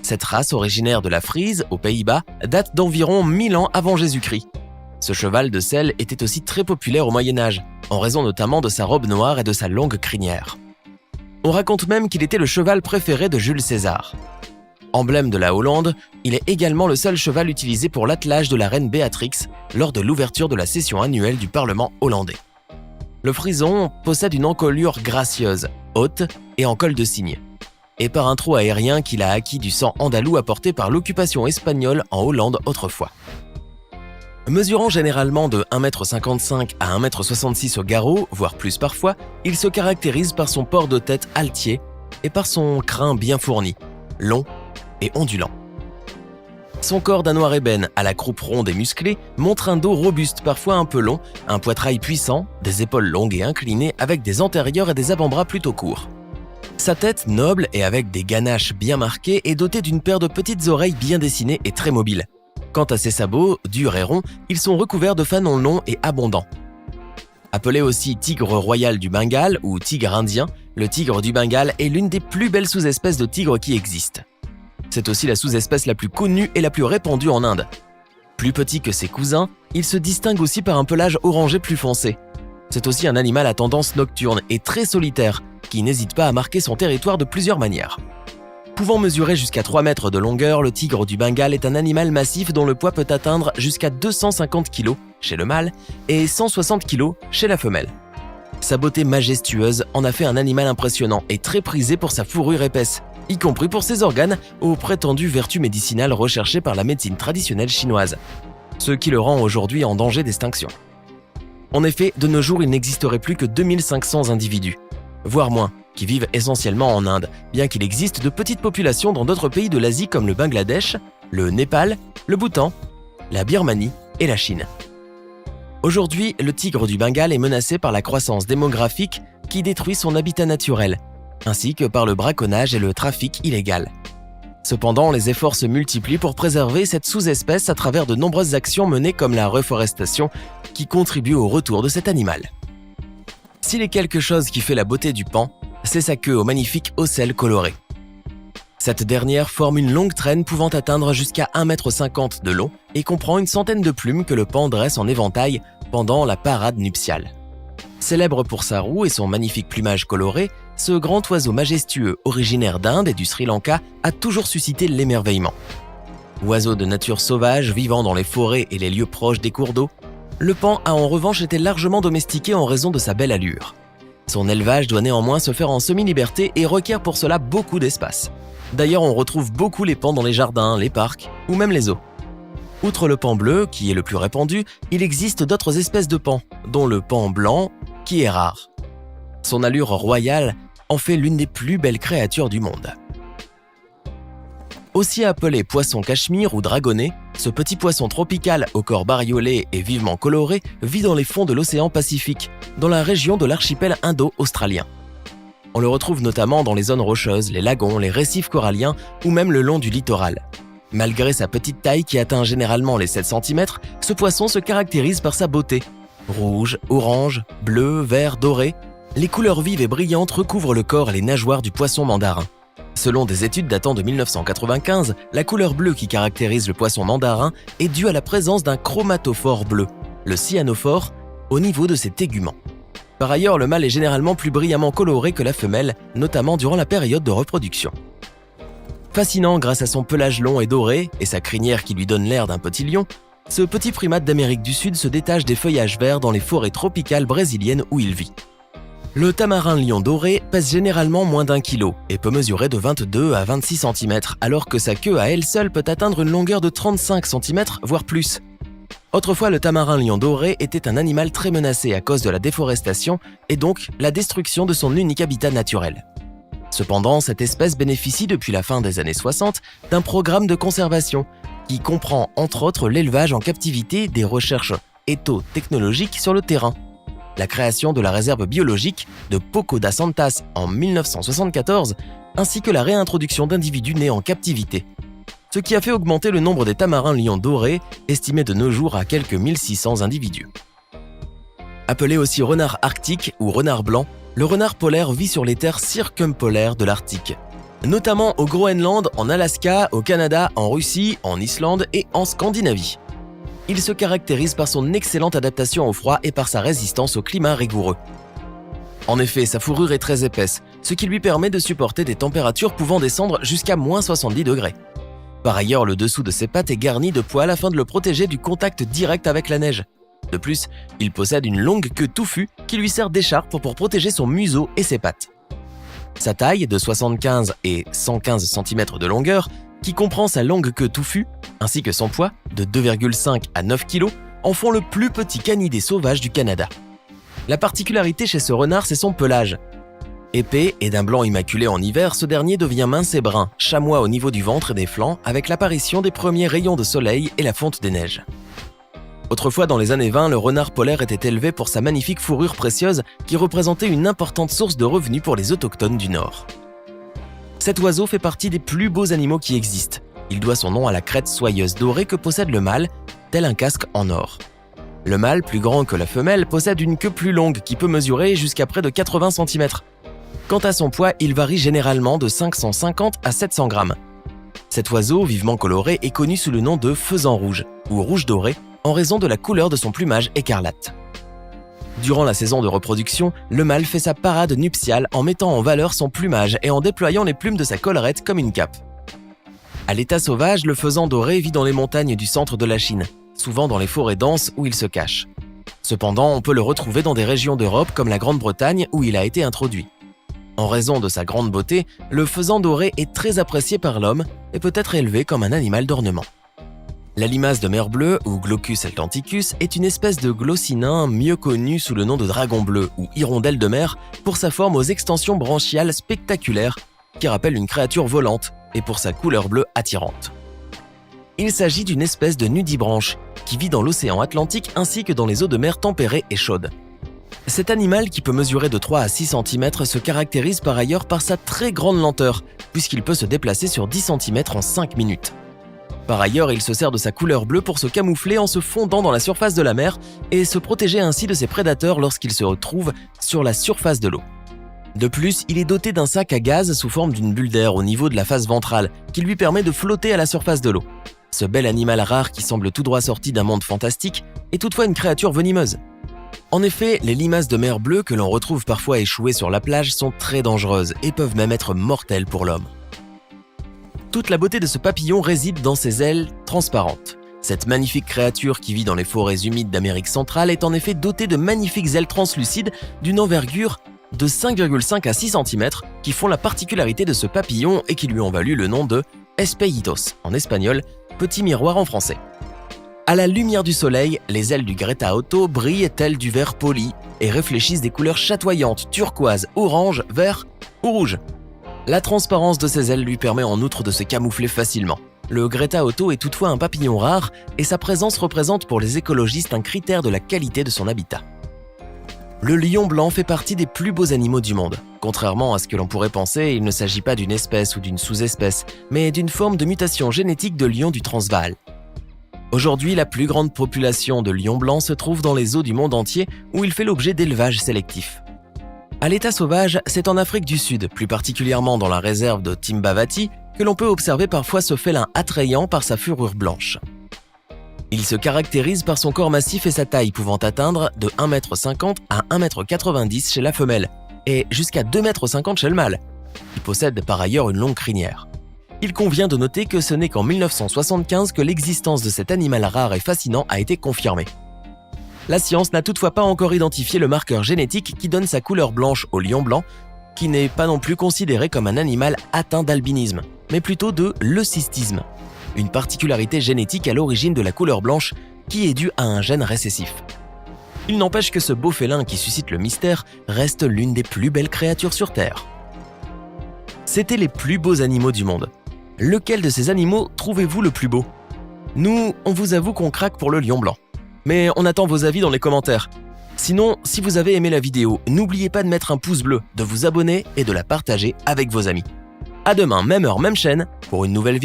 Cette race originaire de la Frise, aux Pays-Bas, date d'environ 1000 ans avant Jésus-Christ. Ce cheval de selle était aussi très populaire au Moyen-Âge, en raison notamment de sa robe noire et de sa longue crinière. On raconte même qu'il était le cheval préféré de Jules César. Emblème de la Hollande, il est également le seul cheval utilisé pour l'attelage de la reine Béatrix lors de l'ouverture de la session annuelle du Parlement hollandais. Le frison possède une encolure gracieuse, haute et en col de cygne, et par un trot aérien qu'il a acquis du sang andalou apporté par l'occupation espagnole en Hollande autrefois. Mesurant généralement de 1,55 m à 1,66 m au garrot, voire plus parfois, il se caractérise par son port de tête altier et par son crin bien fourni, long et ondulant. Son corps d'un noir ébène à la croupe ronde et musclée montre un dos robuste, parfois un peu long, un poitrail puissant, des épaules longues et inclinées avec des antérieurs et des avant-bras plutôt courts. Sa tête, noble et avec des ganaches bien marquées, est dotée d'une paire de petites oreilles bien dessinées et très mobiles. Quant à ses sabots, durs et ronds, ils sont recouverts de fanons longs et abondants. Appelé aussi tigre royal du Bengale ou tigre indien, le tigre du Bengale est l'une des plus belles sous-espèces de tigre qui existent. C'est aussi la sous-espèce la plus connue et la plus répandue en Inde. Plus petit que ses cousins, il se distingue aussi par un pelage orangé plus foncé. C'est aussi un animal à tendance nocturne et très solitaire, qui n'hésite pas à marquer son territoire de plusieurs manières. Pouvant mesurer jusqu'à 3 mètres de longueur, le tigre du Bengale est un animal massif dont le poids peut atteindre jusqu'à 250 kg chez le mâle et 160 kg chez la femelle. Sa beauté majestueuse en a fait un animal impressionnant et très prisé pour sa fourrure épaisse, y compris pour ses organes aux prétendues vertus médicinales recherchées par la médecine traditionnelle chinoise, ce qui le rend aujourd'hui en danger d'extinction. En effet, de nos jours, il n'existerait plus que 2500 individus, voire moins, qui vivent essentiellement en Inde, bien qu'il existe de petites populations dans d'autres pays de l'Asie comme le Bangladesh, le Népal, le Bhoutan, la Birmanie et la Chine. Aujourd'hui, le tigre du Bengale est menacé par la croissance démographique qui détruit son habitat naturel, ainsi que par le braconnage et le trafic illégal. Cependant, les efforts se multiplient pour préserver cette sous-espèce à travers de nombreuses actions menées comme la reforestation qui contribue au retour de cet animal. S'il est quelque chose qui fait la beauté du paon, c'est sa queue aux magnifiques ocelles colorées. Cette dernière forme une longue traîne pouvant atteindre jusqu'à 1,50 m de long et comprend une centaine de plumes que le paon dresse en éventail pendant la parade nuptiale. Célèbre pour sa roue et son magnifique plumage coloré, ce grand oiseau majestueux originaire d'Inde et du Sri Lanka a toujours suscité l'émerveillement. Oiseau de nature sauvage vivant dans les forêts et les lieux proches des cours d'eau, le paon a en revanche été largement domestiqué en raison de sa belle allure. Son élevage doit néanmoins se faire en semi-liberté et requiert pour cela beaucoup d'espace. D'ailleurs, on retrouve beaucoup les paons dans les jardins, les parcs ou même les zoos. Outre le paon bleu, qui est le plus répandu, il existe d'autres espèces de paons, dont le paon blanc, qui est rare. Son allure royale en fait l'une des plus belles créatures du monde. Aussi appelé poisson cachemire ou dragonnet, ce petit poisson tropical au corps bariolé et vivement coloré vit dans les fonds de l'océan Pacifique, dans la région de l'archipel indo-australien. On le retrouve notamment dans les zones rocheuses, les lagons, les récifs coralliens ou même le long du littoral. Malgré sa petite taille qui atteint généralement les 7 cm, ce poisson se caractérise par sa beauté. Rouge, orange, bleu, vert, doré, les couleurs vives et brillantes recouvrent le corps et les nageoires du poisson mandarin. Selon des études datant de 1995, la couleur bleue qui caractérise le poisson mandarin est due à la présence d'un chromatophore bleu, le cyanophore, au niveau de ses téguments. Par ailleurs, le mâle est généralement plus brillamment coloré que la femelle, notamment durant la période de reproduction. Fascinant grâce à son pelage long et doré et sa crinière qui lui donne l'air d'un petit lion, ce petit primate d'Amérique du Sud se détache des feuillages verts dans les forêts tropicales brésiliennes où il vit. Le tamarin lion doré pèse généralement moins d'1 kg et peut mesurer de 22 à 26 cm, alors que sa queue à elle seule peut atteindre une longueur de 35 cm, voire plus. Autrefois, le tamarin lion doré était un animal très menacé à cause de la déforestation et donc la destruction de son unique habitat naturel. Cependant, cette espèce bénéficie depuis la fin des années 60 d'un programme de conservation qui comprend entre autres l'élevage en captivité, des recherches étho-technologiques sur le terrain, la création de la réserve biologique de Poco das Santas en 1974, ainsi que la réintroduction d'individus nés en captivité, ce qui a fait augmenter le nombre des tamarins lions dorés, estimé de nos jours à quelques 1600 individus. Appelé aussi renard arctique ou renard blanc, le renard polaire vit sur les terres circumpolaires de l'Arctique. notamment au Groenland, en Alaska, au Canada, en Russie, en Islande et en Scandinavie. Il se caractérise par son excellente adaptation au froid et par sa résistance au climat rigoureux. En effet, sa fourrure est très épaisse, ce qui lui permet de supporter des températures pouvant descendre jusqu'à moins 70 degrés. Par ailleurs, le dessous de ses pattes est garni de poils afin de le protéger du contact direct avec la neige. De plus, il possède une longue queue touffue qui lui sert d'écharpe pour protéger son museau et ses pattes. Sa taille, de 75 et 115 cm de longueur, qui comprend sa longue queue touffue, ainsi que son poids, de 2,5 à 9 kg, en font le plus petit canidé sauvage du Canada. La particularité chez ce renard, c'est son pelage. Épais et d'un blanc immaculé en hiver, ce dernier devient mince et brun, chamois au niveau du ventre et des flancs, avec l'apparition des premiers rayons de soleil et la fonte des neiges. Autrefois, dans les années 20, le renard polaire était élevé pour sa magnifique fourrure précieuse qui représentait une importante source de revenus pour les autochtones du Nord. Cet oiseau fait partie des plus beaux animaux qui existent. Il doit son nom à la crête soyeuse dorée que possède le mâle, tel un casque en or. Le mâle, plus grand que la femelle, possède une queue plus longue qui peut mesurer jusqu'à près de 80 cm. Quant à son poids, il varie généralement de 550 à 700 grammes. Cet oiseau, vivement coloré, est connu sous le nom de faisan rouge ou rouge doré en raison de la couleur de son plumage écarlate. Durant la saison de reproduction, le mâle fait sa parade nuptiale en mettant en valeur son plumage et en déployant les plumes de sa collerette comme une cape. À l'état sauvage, le faisan doré vit dans les montagnes du centre de la Chine, souvent dans les forêts denses où il se cache. Cependant, on peut le retrouver dans des régions d'Europe comme la Grande-Bretagne où il a été introduit. En raison de sa grande beauté, le faisan doré est très apprécié par l'homme et peut être élevé comme un animal d'ornement. La limace de mer bleue, ou Glaucus atlanticus, est une espèce de glossinin mieux connue sous le nom de dragon bleu ou hirondelle de mer pour sa forme aux extensions branchiales spectaculaires qui rappelle une créature volante et pour sa couleur bleue attirante. Il s'agit d'une espèce de nudibranche qui vit dans l'océan Atlantique ainsi que dans les eaux de mer tempérées et chaudes. Cet animal, qui peut mesurer de 3 à 6 cm, se caractérise par ailleurs par sa très grande lenteur, puisqu'il peut se déplacer sur 10 cm en 5 minutes. Par ailleurs, il se sert de sa couleur bleue pour se camoufler en se fondant dans la surface de la mer et se protéger ainsi de ses prédateurs lorsqu'il se retrouve sur la surface de l'eau. De plus, il est doté d'un sac à gaz sous forme d'une bulle d'air au niveau de la face ventrale qui lui permet de flotter à la surface de l'eau. Ce bel animal rare qui semble tout droit sorti d'un monde fantastique est toutefois une créature venimeuse. En effet, les limaces de mer bleue que l'on retrouve parfois échouées sur la plage sont très dangereuses et peuvent même être mortelles pour l'homme. Toute la beauté de ce papillon réside dans ses ailes transparentes. Cette magnifique créature qui vit dans les forêts humides d'Amérique centrale est en effet dotée de magnifiques ailes translucides d'une envergure de 5,5 à 6 cm qui font la particularité de ce papillon et qui lui ont valu le nom de espejitos en espagnol, petit miroir en français. À la lumière du soleil, les ailes du Greta Otto brillent telles du verre poli et réfléchissent des couleurs chatoyantes, turquoise, orange, vert ou rouge. La transparence de ses ailes lui permet en outre de se camoufler facilement. Le Greta Otto est toutefois un papillon rare et sa présence représente pour les écologistes un critère de la qualité de son habitat. Le lion blanc fait partie des plus beaux animaux du monde. Contrairement à ce que l'on pourrait penser, il ne s'agit pas d'une espèce ou d'une sous-espèce, mais d'une forme de mutation génétique de lion du Transvaal. Aujourd'hui, la plus grande population de lions blancs se trouve dans les eaux du monde entier où il fait l'objet d'élevage sélectif. À l'état sauvage, c'est en Afrique du Sud, plus particulièrement dans la réserve de Timbavati, que l'on peut observer parfois ce félin attrayant par sa fourrure blanche. Il se caractérise par son corps massif et sa taille pouvant atteindre de 1,50 m à 1,90 m chez la femelle et jusqu'à 2,50 m chez le mâle. Il possède par ailleurs une longue crinière. Il convient de noter que ce n'est qu'en 1975 que l'existence de cet animal rare et fascinant a été confirmée. La science n'a toutefois pas encore identifié le marqueur génétique qui donne sa couleur blanche au lion blanc, qui n'est pas non plus considéré comme un animal atteint d'albinisme, mais plutôt de leucistisme, une particularité génétique à l'origine de la couleur blanche qui est due à un gène récessif. Il n'empêche que ce beau félin qui suscite le mystère reste l'une des plus belles créatures sur Terre. C'étaient les plus beaux animaux du monde. Lequel de ces animaux trouvez-vous le plus beau ? Nous, on vous avoue qu'on craque pour le lion blanc. Mais on attend vos avis dans les commentaires. Sinon, si vous avez aimé la vidéo, n'oubliez pas de mettre un pouce bleu, de vous abonner et de la partager avec vos amis. À demain, même heure, même chaîne, pour une nouvelle vidéo.